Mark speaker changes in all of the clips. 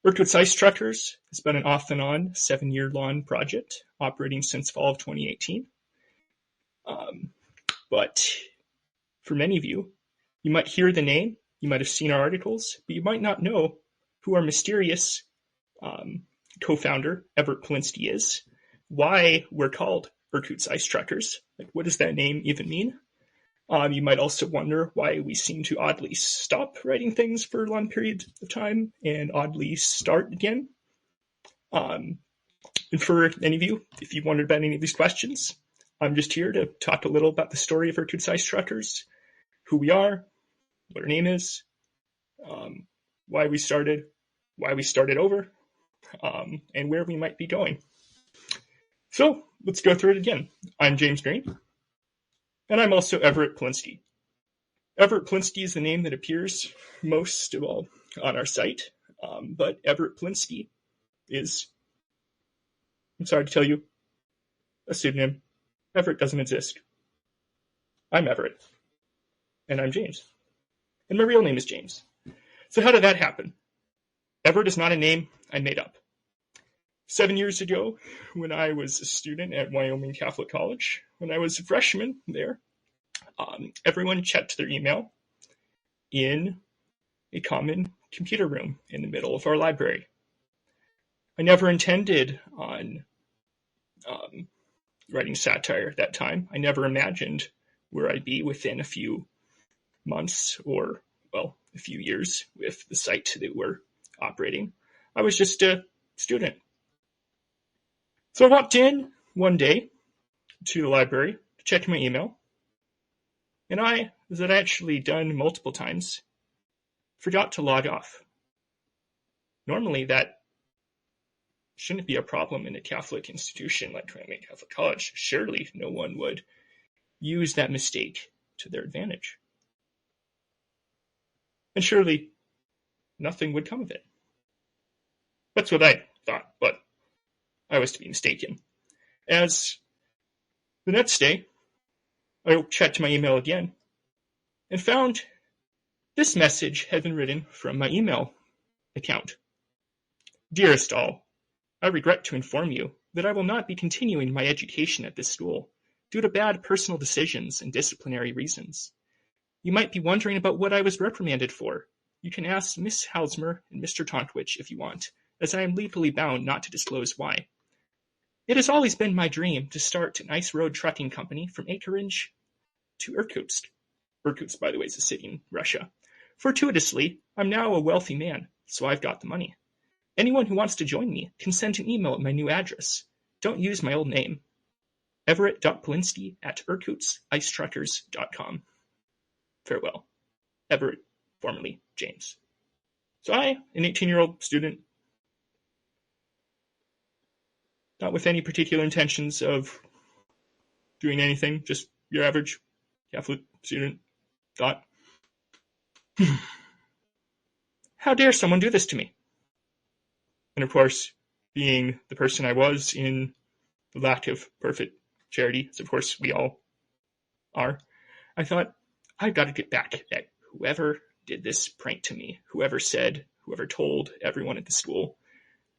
Speaker 1: Irkutsk Ice Truckers has been an off-and-on 7-year-long project operating since fall of 2018. But for many of you, you might hear the name, you might have seen our articles, but you might not know who our mysterious co-founder, Everett Polinsky, is, why we're called Irkutsk Ice Truckers. Like, what does that name even mean? You might also wonder why we seem to oddly stop writing things for long periods of time and oddly start again. And for any of you, if you've wondered about any of these questions, I'm just here to talk a little about the story of Irkutsk Ice Truckers, who we are, what our name is, why we started over, and where we might be going. So let's go through it again. I'm James Green, and I'm also Everett Polinsky. Everett Polinsky is the name that appears most of all on our site, but Everett Polinsky is, I'm sorry to tell you, a pseudonym. Everett doesn't exist. I'm Everett, and I'm James, and my real name is James. So how did that happen? Everett is not a name I made up. 7 years ago, when I was a student at Wyoming Catholic College, when I was a freshman there, everyone checked their email in a common computer room in the middle of our library. I never intended on writing satire at that time. I never imagined where I'd be within a few months or, well, a few years with the site that we're operating. I was just a student. So I walked in one day to the library to check my email, and I, as I'd actually done multiple times, forgot to log off. Normally that shouldn't be a problem in a Catholic institution like Wyoming Catholic College. Surely no one would use that mistake to their advantage. And surely nothing would come of it. That's what I thought, but I was to be mistaken. As the next day, I checked my email again and found this message had been written from my email account. Dearest all, I regret to inform you that I will not be continuing my education at this school due to bad personal decisions and disciplinary reasons. You might be wondering about what I was reprimanded for. You can ask Miss Halsmer and Mr. Tontwich if you want, as I am legally bound not to disclose why. It has always been my dream to start an ice road trucking company from Anchorage to Irkutsk. Irkutsk, by the way, is a city in Russia. Fortuitously, I'm now a wealthy man, so I've got the money. Anyone who wants to join me can send an email at my new address. Don't use my old name. Everett.Polinsky@IrkutskIceTruckers.com. Farewell. Everett, formerly James. So I, an 18-year-old student, not with any particular intentions of doing anything, just your average Catholic student, thought, how dare someone do this to me? And of course, being the person I was in the lack of perfect charity, as of course we all are, I thought, I've got to get back at whoever did this prank to me, whoever told everyone at the school.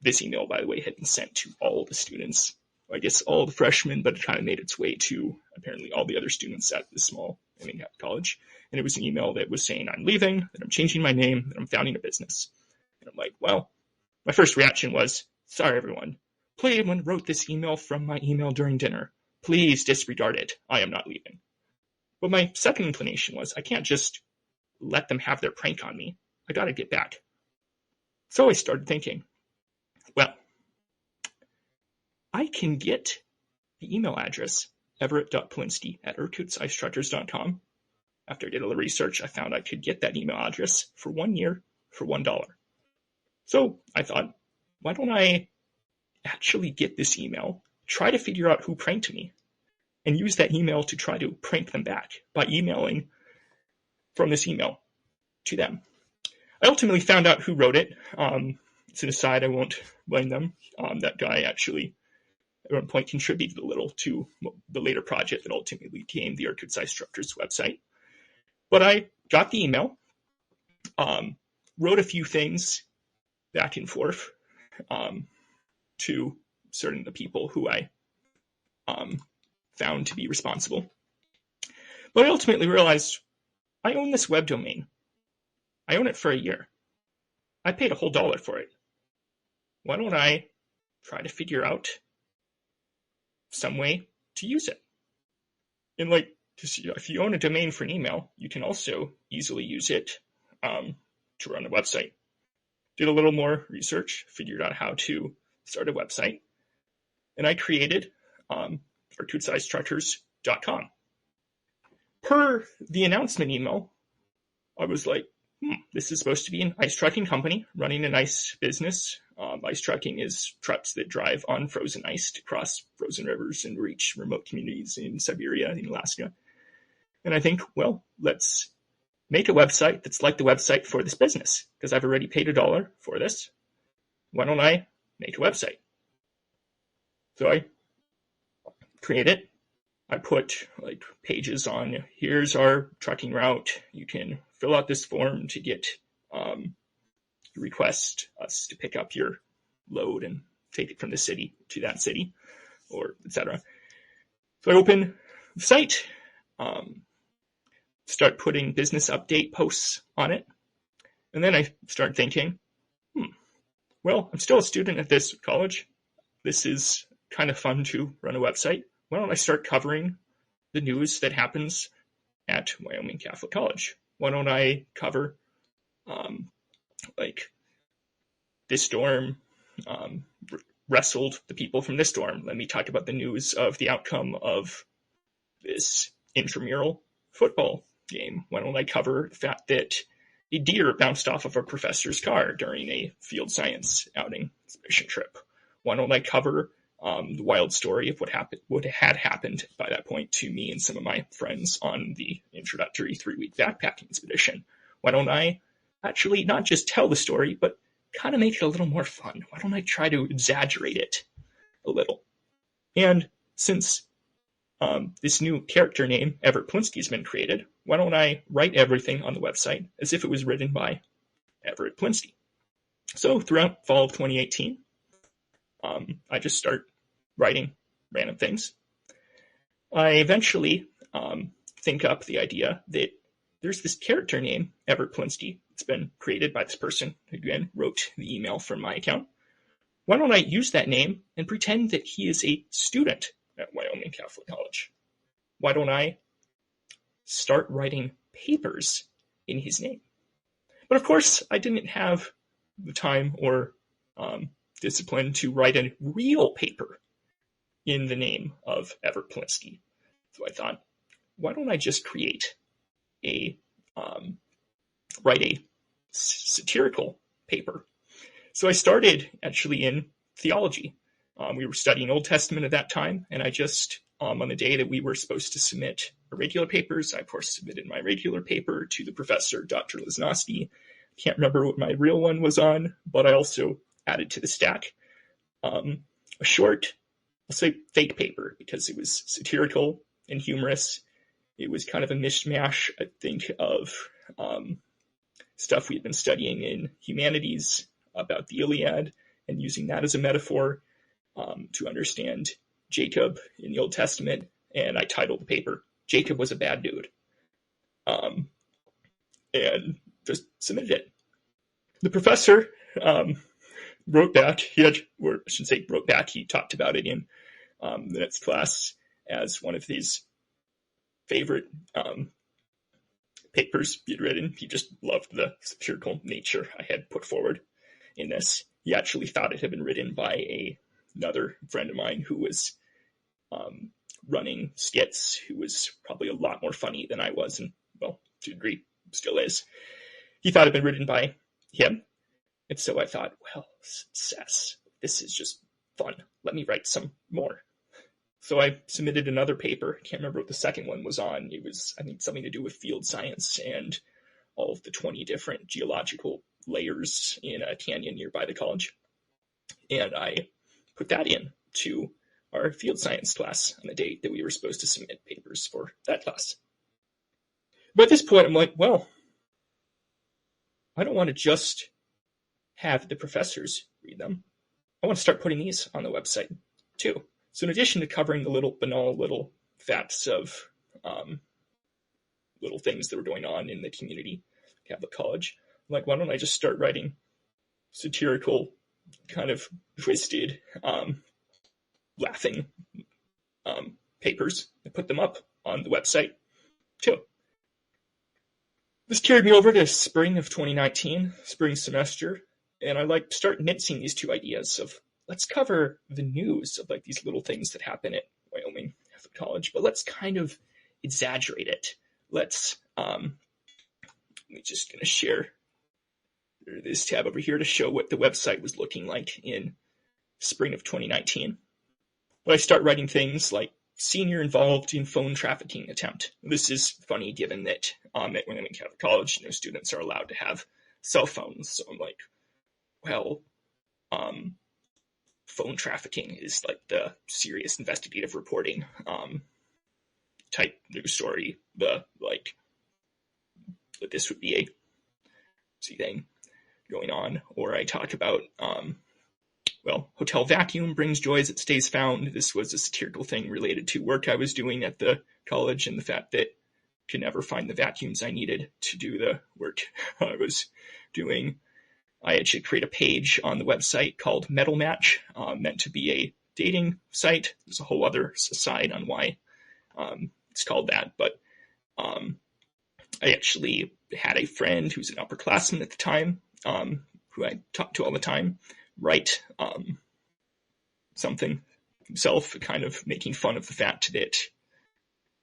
Speaker 1: This email, by the way, had been sent to all the students, I guess all the freshmen, but it kind of made its way to apparently all the other students at this small college. And it was an email that was saying I'm leaving, that I'm changing my name, that I'm founding a business. And I'm like, well, my first reaction was, sorry everyone, someone wrote this email from my email during dinner. Please disregard it. I am not leaving. But my second inclination was, I can't just let them have their prank on me. I gotta get back. So I started thinking, well, I can get the email address, Everett.Polinsky@IrkutskIceTruckers.com. After I did a little research, I found I could get that email address for 1 year for $1. So I thought, why don't I actually get this email, try to figure out who pranked me, and use that email to try to prank them back by emailing from this email to them. I ultimately found out who wrote it. It's an aside, I won't blame them. That guy actually, at one point, contributed a little to the later project that ultimately became the Irkutsk Ice Truckers website. But I got the email, wrote a few things back and forth to certain the people who I found to be responsible. But I ultimately realized I own this web domain. I own it for a year. I paid a whole $1 for it. Why don't I try to figure out some way to use it? And because if you own a domain for an email, you can also easily use it to run a website. Did a little more research, figured out how to start a website, and I created Irkutsktruckers.com. Per the announcement email, I was like, this is supposed to be an ice trucking company running an ice business. Ice trucking is trucks that drive on frozen ice to cross frozen rivers and reach remote communities in Siberia and Alaska. And I think, well, let's make a website that's like the website for this business, because I've already paid $1 for this. Why don't I make a website? So I create it. I put pages on, here's our trucking route. You can fill out this form to get request us to pick up your load and take it from the city to that city, or etc. So I open the site, start putting business update posts on it, and then I start thinking, well, I'm still a student at this college. This is kind of fun to run a website. Why don't I start covering the news that happens at Wyoming Catholic College? Why don't I cover this dorm wrestled the people from this dorm? Let me talk about the news of the outcome of this intramural football game. Why don't I cover the fact that a deer bounced off of a professor's car during a field science outing expedition trip? Why don't I cover the wild story of what had happened by that point to me and some of my friends on the introductory 3-week backpacking expedition? Why don't I actually not just tell the story, but kind of make it a little more fun? Why don't I try to exaggerate it a little? And since this new character name, Everett Plinsky, has been created, why don't I write everything on the website as if it was written by Everett Plinsky? So throughout fall of 2018, I just start writing random things. I eventually think up the idea that there's this character name, Everett Plinsky. It's been created by this person who, again, wrote the email from my account. Why don't I use that name and pretend that he is a student at Wyoming Catholic College? Why don't I start writing papers in his name? But of course, I didn't have the time or discipline to write a real paper in the name of Everett Plinsky. So I thought, why don't I just write a satirical paper? So I started actually in theology. We were studying Old Testament at that time, and I just, on the day that we were supposed to submit our regular papers, I of course submitted my regular paper to the professor, Dr. Lisnowski. Can't remember what my real one was on, but I also added to the stack a short, I'll say fake paper, because it was satirical and humorous. It was kind of a mishmash, I think, of stuff we had been studying in humanities about the Iliad, and using that as a metaphor to understand Jacob in the Old Testament. And I titled the paper, Jacob Was a Bad Dude. And just submitted it. The professor wrote back. He talked about it in the next class as one of his favorite papers he had written. He just loved the satirical nature I had put forward in this. He actually thought it had been written by another friend of mine who was running skits, who was probably a lot more funny than I was, and, well, to a degree, still is. He thought it had been written by him. And so I thought, well, success. This is just fun. Let me write some more. So I submitted another paper. I can't remember what the second one was on. It was, I think, something to do with field science and all of the 20 different geological layers in a canyon nearby the college. And I put that in to our field science class on the date that we were supposed to submit papers for that class. But at this point, I'm like, well, I don't want to just have the professors read them, I want to start putting these on the website too. So in addition to covering the little banal little facts of little things that were going on in the community Catholic college, I'm like, why don't I just start writing satirical, kind of twisted, laughing papers and put them up on the website too. This carried me over to spring of 2019, spring semester, and I start mixing these two ideas of let's cover the news of like these little things that happen at Wyoming Catholic College, but let's kind of exaggerate it. Let's I'm just going to share this tab over here to show what the website was looking like in spring of 2019. But I start writing things like senior involved in phone trafficking attempt. This is funny given that at Wyoming Catholic College, students are allowed to have cell phones. So I'm like, well, phone trafficking is like the serious investigative reporting type news story. That this would be a thing going on. Or I talk about hotel vacuum brings joys it stays found. This was a satirical thing related to work I was doing at the college and the fact that I could never find the vacuums I needed to do the work I was doing. I actually create a page on the website called Metal Match, meant to be a dating site. There's a whole other aside on why it's called that, but I actually had a friend who's an upperclassman at the time, who I talked to all the time, write something himself, kind of making fun of the fact that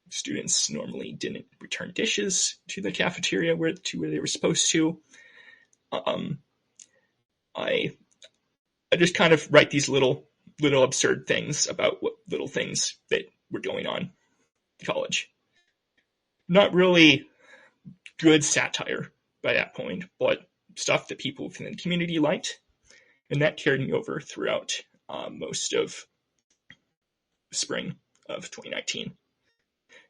Speaker 1: students normally didn't return dishes to the cafeteria where they were supposed to. I just kind of write these little absurd things about what little things that were going on in college. Not really good satire by that point, but stuff that people within the community liked. And that carried me over throughout most of the spring of 2019.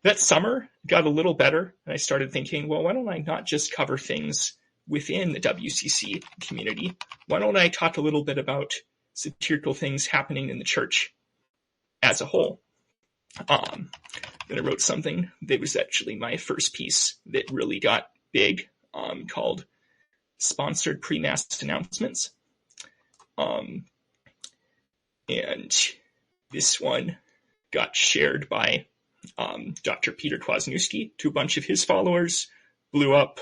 Speaker 1: That summer got a little better, and I started thinking, well, why don't I not just cover things within the WCC community? Why don't I talk a little bit about satirical things happening in the church as a whole? Then I wrote something that was actually my first piece that really got big, called Sponsored Pre-Mass Announcements. And this one got shared by Dr. Peter Kwasniewski to a bunch of his followers, blew up,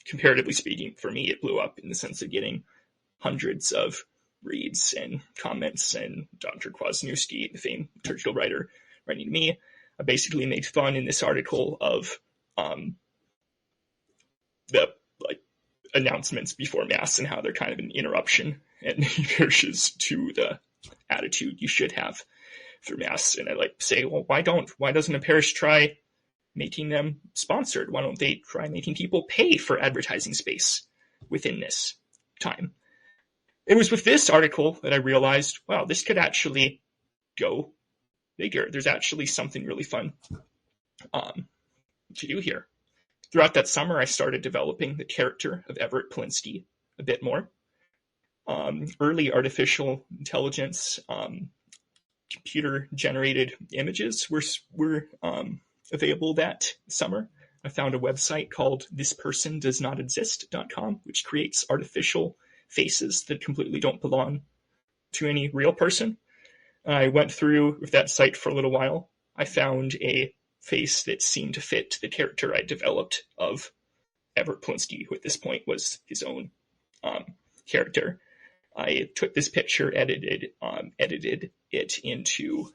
Speaker 1: comparatively speaking, for me, it blew up in the sense of getting hundreds of reads and comments, and Dr. Kwasniewski, the famed liturgical writer, writing to me. I basically made fun in this article of the announcements before Mass and how they're kind of an interruption and versus to the attitude you should have through Mass. And I say, well, why doesn't a parish try making them sponsored? Why don't they try making people pay for advertising space within this time? It was with this article that I realized, wow, this could actually go bigger. There's actually something really fun to do here. Throughout that summer, I started developing the character of Everett Polinsky a bit more. Early artificial intelligence, computer-generated images were available that summer. I found a website called thispersondoesnotexist.com, which creates artificial faces that completely don't belong to any real person. I went through with that site for a little while. I found a face that seemed to fit the character I developed of Everett Polinsky, who at this point was his own character. I took this picture, edited it into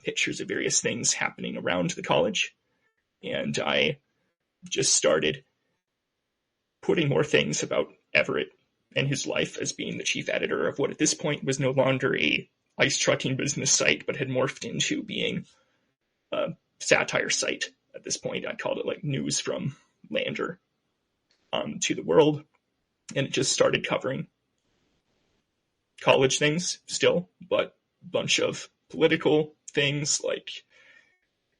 Speaker 1: pictures of various things happening around the college, and I just started putting more things about Everett and his life as being the chief editor of what at this point was no longer a ice trucking business site, but had morphed into being a satire site at this point. I called it News from Lander to the World, and it just started covering college things still, but a bunch of political things like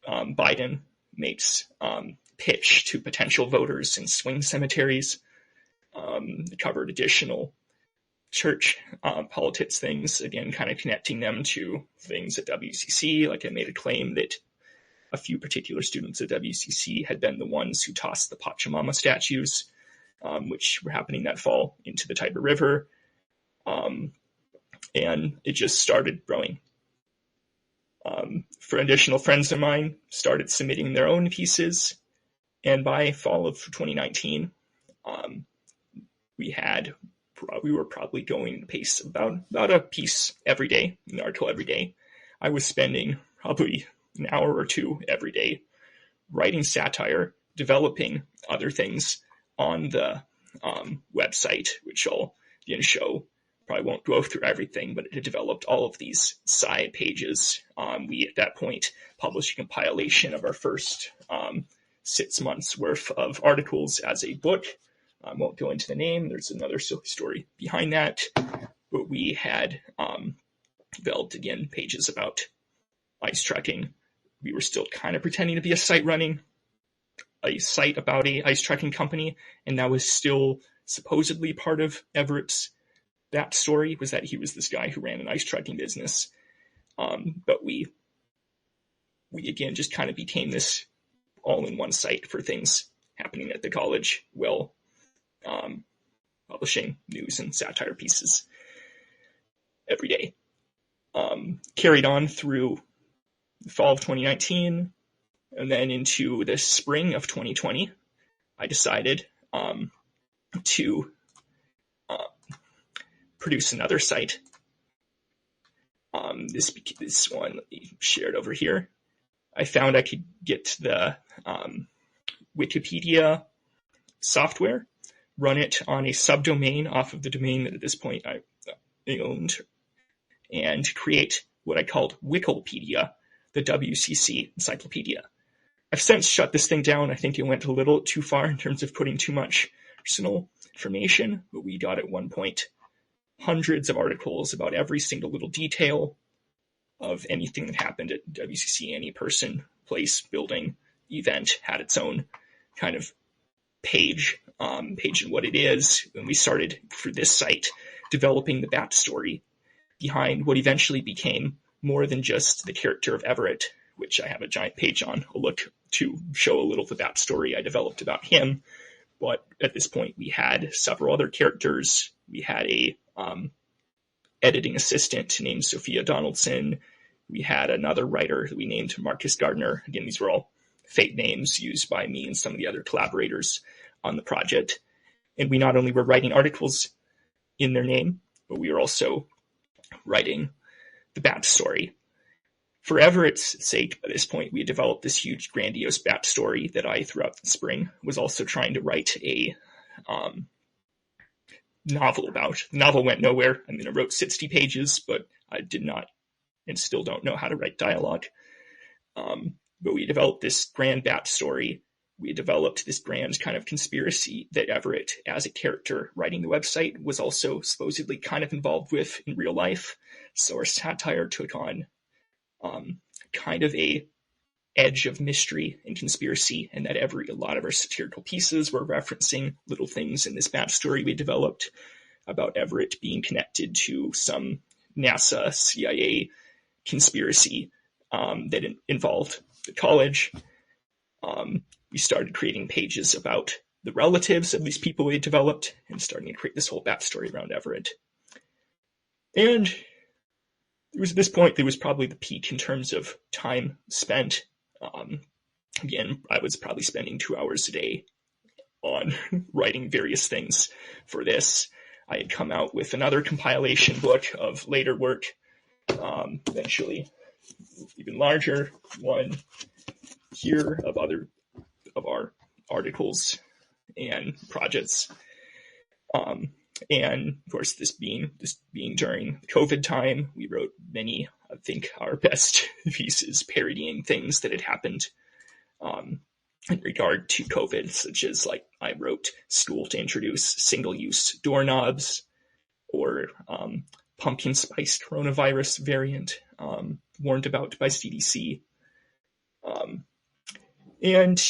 Speaker 1: Biden makes pitch to potential voters in swing cemeteries. Covered additional church politics things, again, kind of connecting them to things at WCC. Like I made a claim that a few particular students at WCC had been the ones who tossed the Pachamama statues, which were happening that fall, into the Tiber River. And it just started growing. For additional friends of mine started submitting their own pieces. And by fall of 2019, we were probably going at a pace of about a piece every day, an article every day. I was spending probably an hour or two every day writing satire, developing other things on the website, which I'll again show. Probably won't go through everything, but it developed all of these side pages. We, at that point, published a compilation of our first 6 months worth of articles as a book. I won't go into the name. There's another silly story behind that. But we had developed, again, pages about ice trekking. We were still kind of pretending to be a site about a ice trekking company, and that was still supposedly part of Everett's backstory, was that he was this guy who ran an ice trekking business. But we again just kind of became this all-in-one site for things happening at the college, publishing news and satire pieces every day. Carried on through the fall of 2019, and then into the spring of 2020, I decided to produce another site. This one shared over here. I found I could get the Wikipedia software, run it on a subdomain off of the domain that at this point I owned, and create what I called WCCLEpedia the WCC Encyclopedia. I've since shut this thing down. I think it went a little too far in terms of putting too much personal information, but we got at one point hundreds of articles about every single little detail of anything that happened at WCC. Any person, place, building, event had its own kind of page and what it is. And we started, for this site, developing the backstory behind what eventually became more than just the character of Everett, which I have a giant page on. I'll look to show a little of the backstory I developed about him. But at this point, we had several other characters. We had a editing assistant named Sophia Donaldson. We had another writer that we named Marcus Gardner. Again, these were all fake names used by me and some of the other collaborators on the project. And we not only were writing articles in their name, but we were also writing the backstory. For Everett's sake, by this point, we had developed this huge, grandiose backstory that I, throughout the spring, was also trying to write a novel about. The novel went nowhere. I mean, I wrote 60 pages, but I did not and still don't know how to write dialogue. But we developed this grand backstory. We developed this grand kind of conspiracy that Everett, as a character writing the website, was also supposedly kind of involved with in real life. So our satire took on kind of a edge of mystery and conspiracy, and that a lot of our satirical pieces were referencing little things in this backstory we developed about Everett being connected to some NASA, CIA conspiracy that involved the college. We started creating pages about the relatives of these people we had developed and starting to create this whole backstory around Everett. And it was at this point that was probably the peak in terms of time spent. Again, I was probably spending 2 hours a day on writing various things for this. I had come out with another compilation book of later work, eventually even larger one here of our articles and projects. And of course, this being during COVID time, we wrote many, I think, our best pieces parodying things that had happened in regard to COVID, such as, like, I wrote school to introduce single-use doorknobs, or pumpkin spice coronavirus variant warned about by CDC. And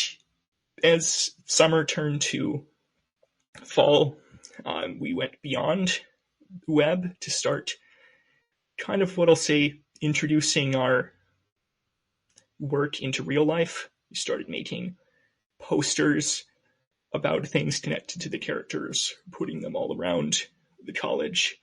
Speaker 1: as summer turned to fall, we went beyond the web to start kind of what I'll say, introducing our work into real life. We started making posters about things connected to the characters, putting them all around the college.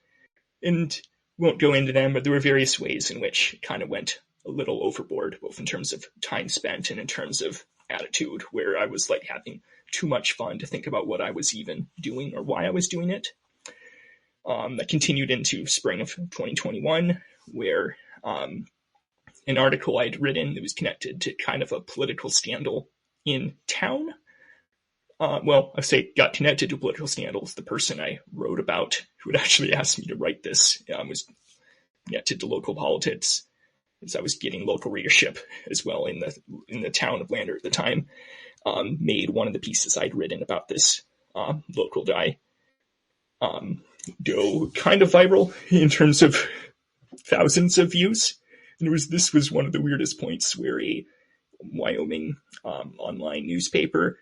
Speaker 1: And won't go into them, but there were various ways in which it kind of went a little overboard, both in terms of time spent and in terms of attitude, where I was like having too much fun to think about what I was even doing or why I was doing it. That continued into spring of 2021, where an article I'd written that was connected to kind of a political scandal in town. I say got connected to political scandals. The person I wrote about, who had actually asked me to write this, was connected to local politics, as I was getting local readership as well in the town of Lander at the time. Made one of the pieces I'd written about this local guy go kind of viral in terms of thousands of views. And this was one of the weirdest points where a Wyoming online newspaper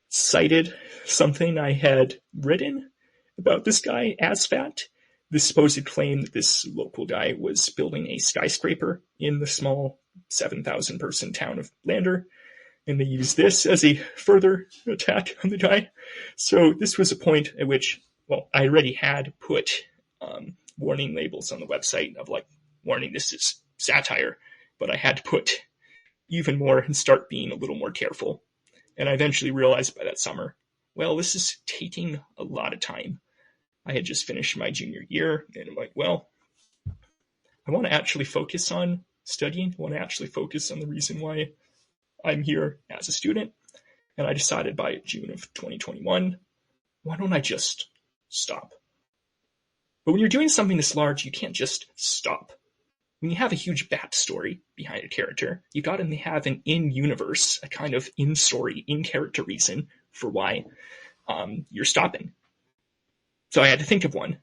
Speaker 1: cited something I had written about this guy as fact. The supposed claim that this local guy was building a skyscraper in the small 7,000 person town of Lander. And they used this as a further attack on the guy. So this was a point at which, I already had put warning labels on the website of like, warning, this is satire. But I had to put even more and start being a little more careful. And I eventually realized by that summer, this is taking a lot of time. I had just finished my junior year, and I'm like, I want to actually focus on studying. I want to actually focus on the reason why I'm here as a student. And I decided by June of 2021, why don't I just stop? But when you're doing something this large, you can't just stop. When you have a huge backstory behind a character, you got to have an in-universe, a kind of in-story, in-character reason for why you're stopping. So I had to think of one,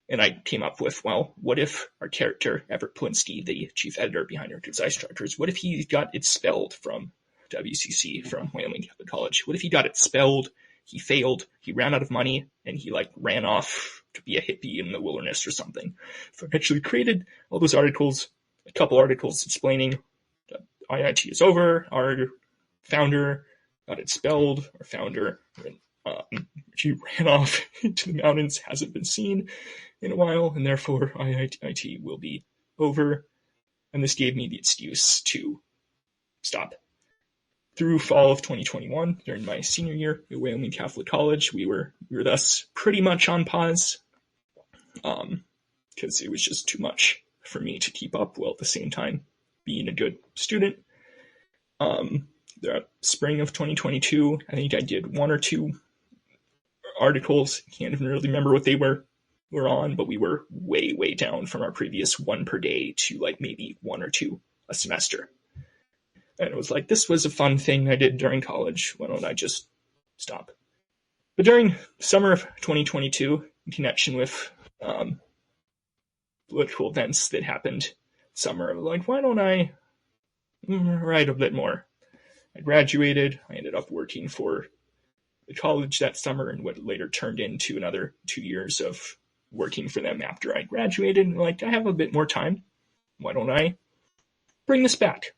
Speaker 1: and I came up with, what if our character, Everett Polinsky, the chief editor behind Irkutsk Ice Chargers, what if he got expelled from WCC, from Wyoming Catholic College? What if he got expelled, he failed, he ran out of money, and he ran off to be a hippie in the wilderness or something? So I actually created all those articles, a couple articles explaining that IIT is over, our founder got expelled, our founder she ran off into the mountains, hasn't been seen in a while, and therefore IIT will be over. And this gave me the excuse to stop. Through fall of 2021, during my senior year at Wyoming Catholic College, we were thus pretty much on pause, because it was just too much for me to keep up, while at the same time being a good student. The spring of 2022, I think I did one or two articles. Can't even really remember what they were on, but we were way, way down from our previous one per day to maybe one or two a semester. And it was this was a fun thing I did during college. Why don't I just stop? But during summer of 2022, in connection with political events that happened summer, I was why don't I write a bit more? I graduated. I ended up working for the college that summer, and what later turned into another 2 years of working for them after I graduated. And I have a bit more time. Why don't I bring this back?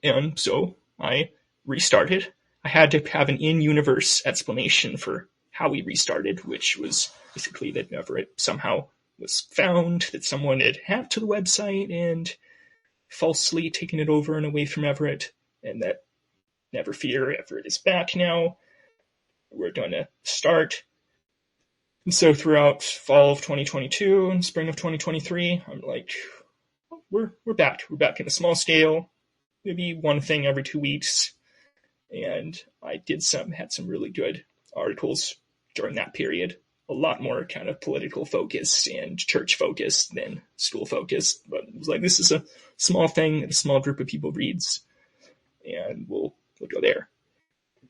Speaker 1: And so I restarted. I had to have an in-universe explanation for how we restarted, which was basically that Everett somehow was found, that someone had hacked to the website and falsely taken it over and away from Everett, and that never fear, Everett is back now. We're going to start. And so throughout fall of 2022 and spring of 2023, I'm we're back. We're back in a small scale, maybe one thing every 2 weeks. And I had some really good articles during that period. A lot more kind of political focused and church focused than school focused. But it was this is a small thing that a small group of people reads, and we'll go there.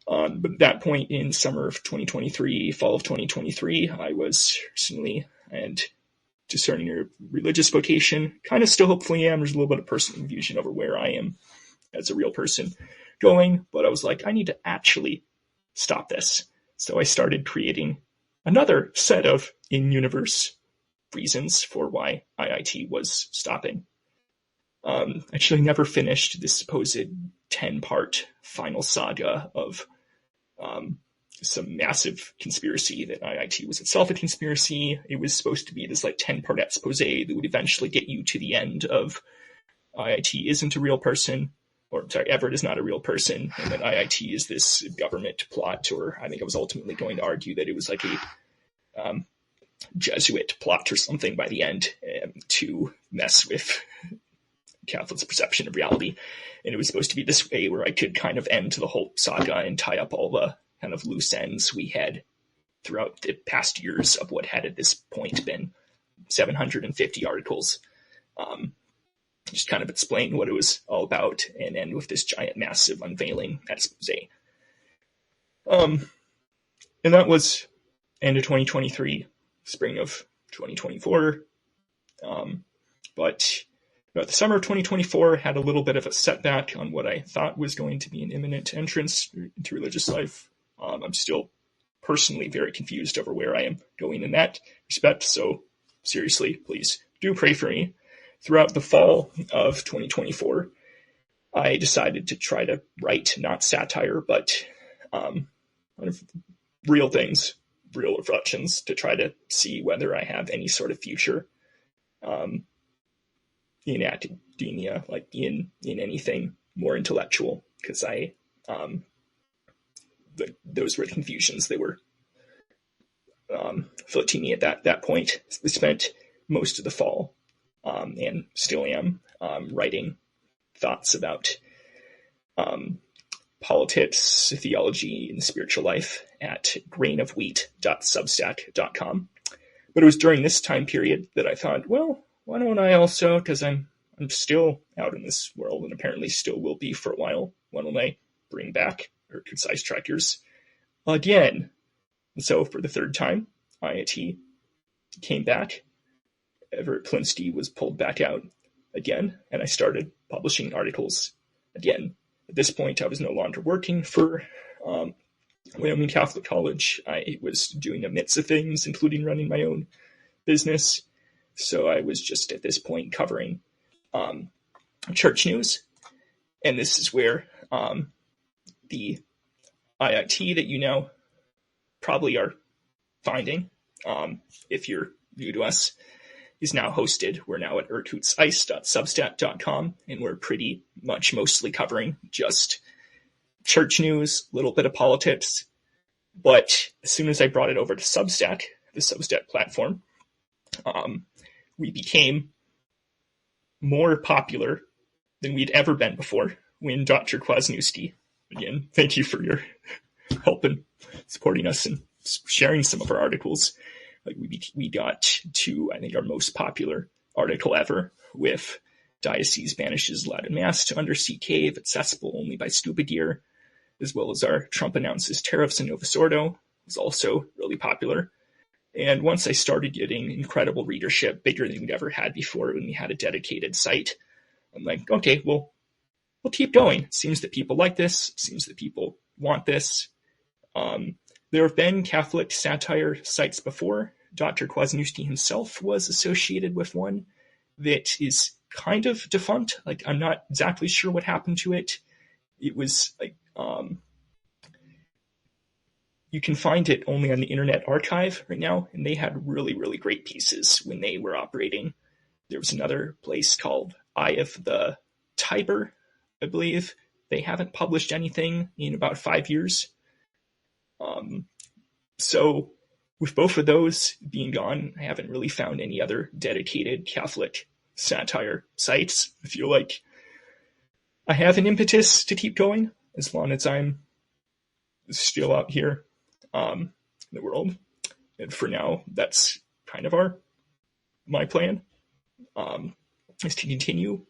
Speaker 1: But at that point in summer of 2023, fall of 2023, I was recently and discerning a religious vocation. Kind of still hopefully am. There's a little bit of personal confusion over where I am as a real person going. But I was I need to actually stop this. So I started creating another set of in-universe reasons for why IIT was stopping. Actually never finished this supposed 10-part final saga of some massive conspiracy that IIT was itself a conspiracy. It was supposed to be this 10-part expose that would eventually get you to the end of IIT isn't a real person, or sorry, Everett is not a real person, and that IIT is this government plot, or I think I was ultimately going to argue that it was like a Jesuit plot or something by the end to mess with Catholics' perception of reality. And it was supposed to be this way where I could kind of end the whole saga and tie up all the kind of loose ends we had throughout the past years of what had at this point been 750 articles. Just kind of explain what it was all about and end with this giant, massive unveiling expose. And that was end of 2023, spring of 2024. But the summer of 2024 had a little bit of a setback on what I thought was going to be an imminent entrance into religious life. I'm still personally very confused over where I am going in that respect. So seriously, please do pray for me. Throughout the fall of 2024, I decided to try to write not satire, but kind of real things, real reflections, to try to see whether I have any sort of future in academia, like in anything more intellectual, because those were the confusions that were floating me at that point. I spent most of the fall and still am writing thoughts about politics, theology, and spiritual life at grainofwheat.substack.com. But it was during this time period that I thought, well, why don't I also, because I'm still out in this world and apparently still will be for a while, why don't I bring back Irkutsk trackers again? And so for the third time, IIT came back. Everett Plinsky was pulled back out again, and I started publishing articles again. At this point, I was no longer working for Wyoming Catholic College. I was doing a mix of things, including running my own business. So I was just at this point covering church news. And this is where the IIT that you now probably are finding, if you're new to us, is now hosted. We're now at irkutskice.substack.com, and we're pretty much mostly covering just church news, a little bit of politics. But as soon as I brought it over to Substack, the Substack platform, we became more popular than we'd ever been before when Dr. Kwasniewski, again, thank you for your help in supporting us and sharing some of our articles. We got to, I think, our most popular article ever with Diocese banishes Latin Mass to undersea cave, accessible only by scuba gear, as well as our Trump announces tariffs in Novus Ordo was also really popular. And once I started getting incredible readership, bigger than we'd ever had before when we had a dedicated site, I'm like, okay, well, we'll keep going. It seems that people like this. It seems that people want this. There have been Catholic satire sites before. Dr. Kwasniewski himself was associated with one that is kind of defunct. Like, I'm not exactly sure what happened to it. It was like, you can find it only on the Internet Archive right now, and they had really, really great pieces when they were operating. There was another place called Eye of the Tiber, I believe. They haven't published anything in about 5 years. So with both of those being gone, I haven't really found any other dedicated Catholic satire sites. I feel like I have an impetus to keep going as long as I'm still out here in the world. And for now, that's kind of my plan, is to continue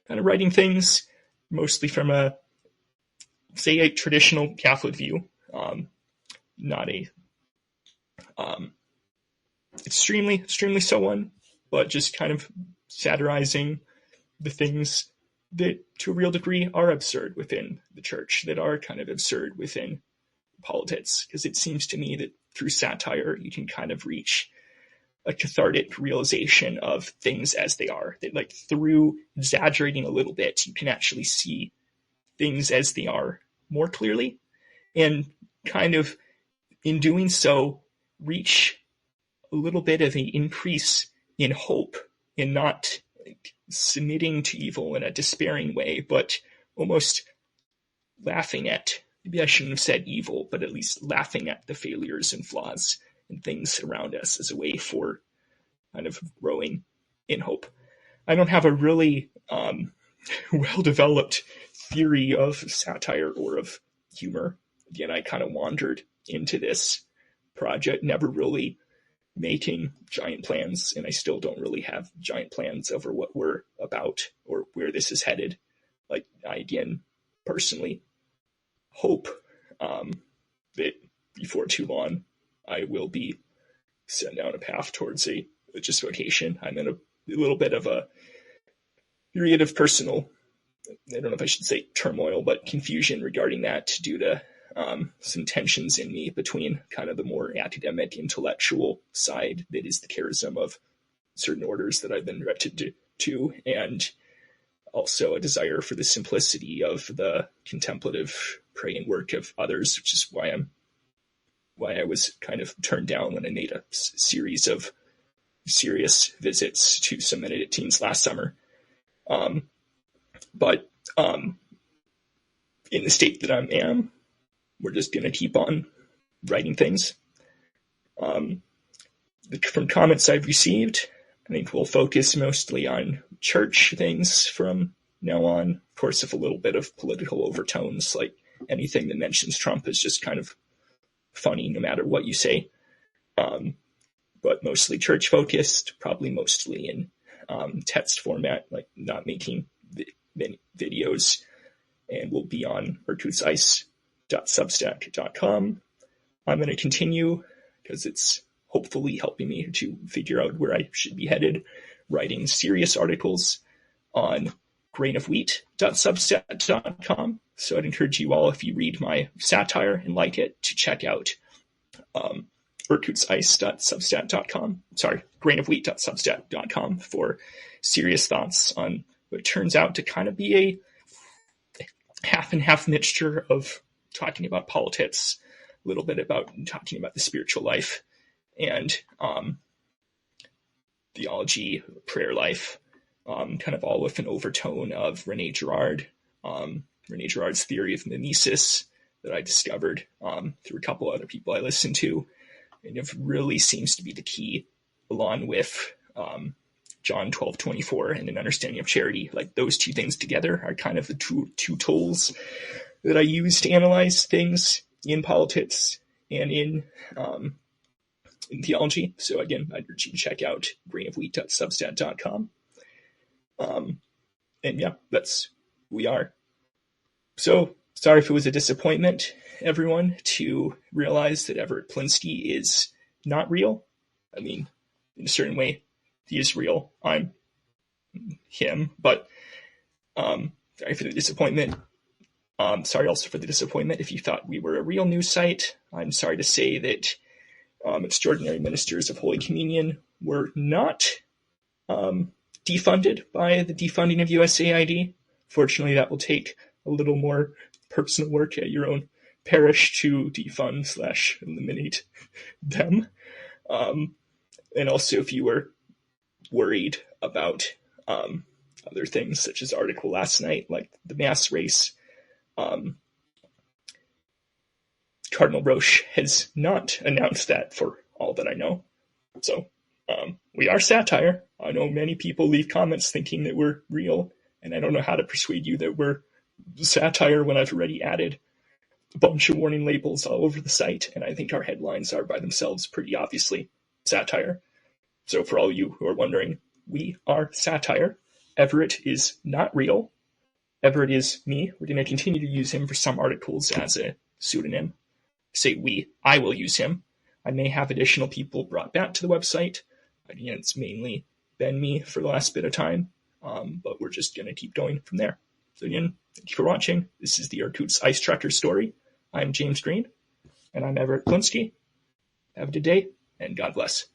Speaker 1: kind of writing things mostly from a traditional Catholic view, not a extremely so one, but just kind of satirizing the things that to a real degree are absurd within the church, that are kind of absurd within politics. Because it seems to me that through satire, you can kind of reach a cathartic realization of things as they are. That, like, through exaggerating a little bit, you can actually see things as they are more clearly, and kind of in doing so reach a little bit of an increase in hope, in not like submitting to evil in a despairing way, but almost laughing at, maybe I shouldn't have said evil, but at least laughing at the failures and flaws and things around us as a way for kind of growing in hope. I don't have a really well-developed theory of satire or of humor. Again, I kind of wandered into this project, never really making giant plans, and I still don't really have giant plans over what we're about or where this is headed. Like, I, again, personally hope that before too long I will be set down a path towards a religious vocation. I'm in a little bit of a period of personal, I don't know if I should say turmoil, but confusion regarding that due to some tensions in me between kind of the more academic, intellectual side that is the charism of certain orders that I've been directed to, and also a desire for the simplicity of the contemplative praying work of others, which is why I was kind of turned down when I made a series of serious visits to some Benedictines last summer. But in the state that I am, we're just going to keep on writing things. From comments I've received, I think we'll focus mostly on church things from now on. Of course, with a little bit of political overtones, like anything that mentions Trump is just kind of funny no matter what you say. But mostly church focused, probably mostly in text format, like not making videos, and we'll be on irkutskice.substack.com. I'm going to continue, because it's hopefully helping me to figure out where I should be headed, writing serious articles on grainofwheat.substack.com. So I'd encourage you all, if you read my satire and like it, to check out irkutskice.substack.com. Sorry, grainofwheat.substack.com for serious thoughts on what turns out to kind of be a half and half mixture of talking about politics, a little bit about talking about the spiritual life, and theology, prayer life, kind of all with an overtone of René Girard's theory of mimesis that I discovered through a couple other people I listened to, and it really seems to be the key, along with John 12:24 and an understanding of charity. Like, those two things together are kind of the two tools that I use to analyze things in politics and in theology. So again, I'd urge you to check out grainofwheat.substack.com. And yeah, that's who we are. So sorry if it was a disappointment, everyone, to realize that Everett Plinsky is not real. I mean, in a certain way, he is real. I'm him, but sorry for the disappointment. Sorry also for the disappointment if you thought we were a real news site. I'm sorry to say that extraordinary ministers of Holy Communion were not defunded by the defunding of USAID. Fortunately, that will take a little more personal work at your own parish to defund/eliminate them. And also, if you were worried about other things, such as article last night, like the mass race, Cardinal Roche has not announced that, for all that I know. So we are satire. I know many people leave comments thinking that we're real, and I don't know how to persuade you that we're satire when I've already added a bunch of warning labels all over the site, and I think our headlines are by themselves pretty obviously satire. So for all you who are wondering, we are satire. Everett is not real. Everett is me. We're going to continue to use him for some articles as a pseudonym. Say we. I will use him. I may have additional people brought back to the website. Again, it's mainly been me for the last bit of time, but we're just going to keep going from there. So again, thank you for watching. This is the Irkutsk Ice Tracker story. I'm James Green, and I'm Everett Plinsky. Have a good day, and God bless.